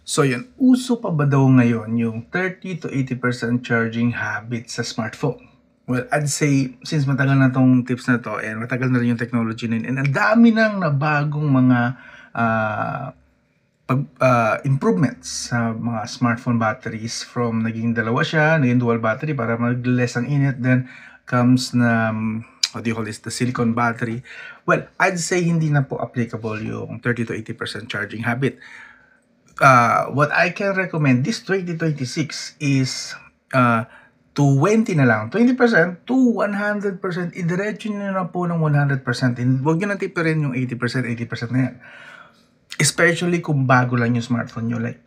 So yun, uso pa ba daw ngayon yung 30 to 80% charging habit sa smartphone? Well, I'd say, since matagal na tong tips na to and matagal na rin yung technology na yun, and ang dami nang nabagong mga improvements sa mga smartphone batteries, from naging dalawa siya, naging dual battery para mag-less ang init, then comes na, what do you call this, the silicon battery. Well, I'd say hindi na po applicable yung 30 to 80% charging habit. What I can recommend this 2026 is 20 na lang. 20% to 100%. Idiretso nyo na po ng 100%. Huwag nyo na tipirin yung 80%, 80% na yan. Especially kung bago lang yung smartphone nyo. Like,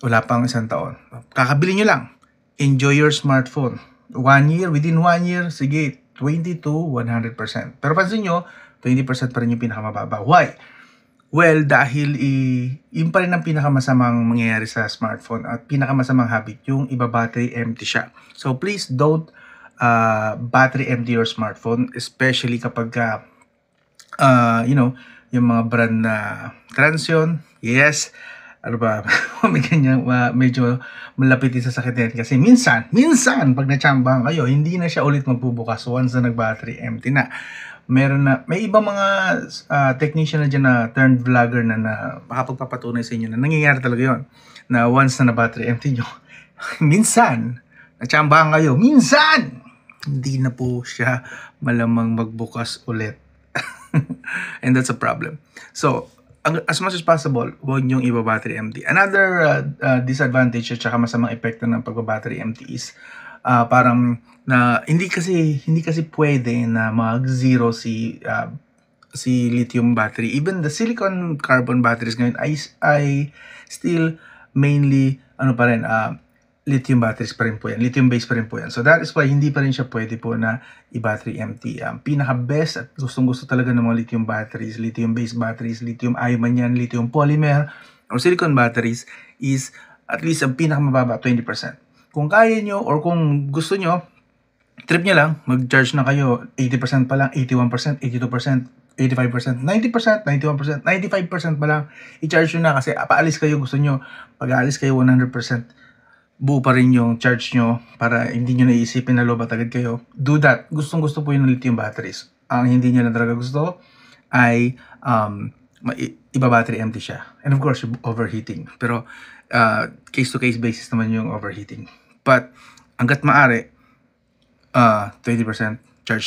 wala pang isang taon. Kakabili nyo lang. Enjoy your smartphone. 1 year, within 1 year, sige, 20 to 100%. Pero pansin nyo, 20% pa rin yung pinakamababa. Why? Well, dahil yun pa rin ang pinakamasamang mangyayari sa smartphone at pinakamasamang habit, yung iba-battery empty siya. So please don't battery empty your smartphone, especially kapag yung mga brand na Transsion, yes, ano ba, may ganyan, medyo malapit sa sakit yan. Kasi minsan, pag natsambahan kayo, hindi na siya ulit magbubukas once na nag-battery empty na. May ibang mga technician na dyan na turned vlogger na makapagpapatunay sa inyo na nangyayari talaga yon, na once na battery empty nyo, minsan, natsambahan kayo, minsan, hindi na po siya malamang magbukas ulit. And that's a problem. So, as much as possible, huwag niyong iba-battery empty. Another disadvantage at saka masamang epekto ng pag-battery empty is parang na hindi kasi pwede na mag-zero si lithium battery. Even the silicon carbon batteries ngayon ay still mainly lithium batteries pa rin po yan. Lithium based pa rin po yan. So that is why hindi pa rin siya pwede po na i-battery empty. Pinaka-best at gustong-gusto talaga ng mga lithium batteries, lithium based batteries, lithium ion man yan, lithium polymer, or silicon batteries is at least ang pinakamababa, 20%. Kung kaya nyo or kung gusto nyo, trip nyo lang, mag-charge na kayo 80% pa lang, 81%, 82%, 85%, 90%, 91%, 95% pa lang, i-charge nyo na kasi paalis kayo, gusto nyo, pag aalis kayo 100%, buo pa rin yung charge nyo para hindi nyo naisipin na lobat agad kayo. Do that. Gustong-gusto po yung lithium batteries. Ang hindi nyo lang talaga gusto ay iba-battery empty siya. And of course, overheating. Pero case-to-case basis naman yung overheating. But hanggat maaari, 20% charge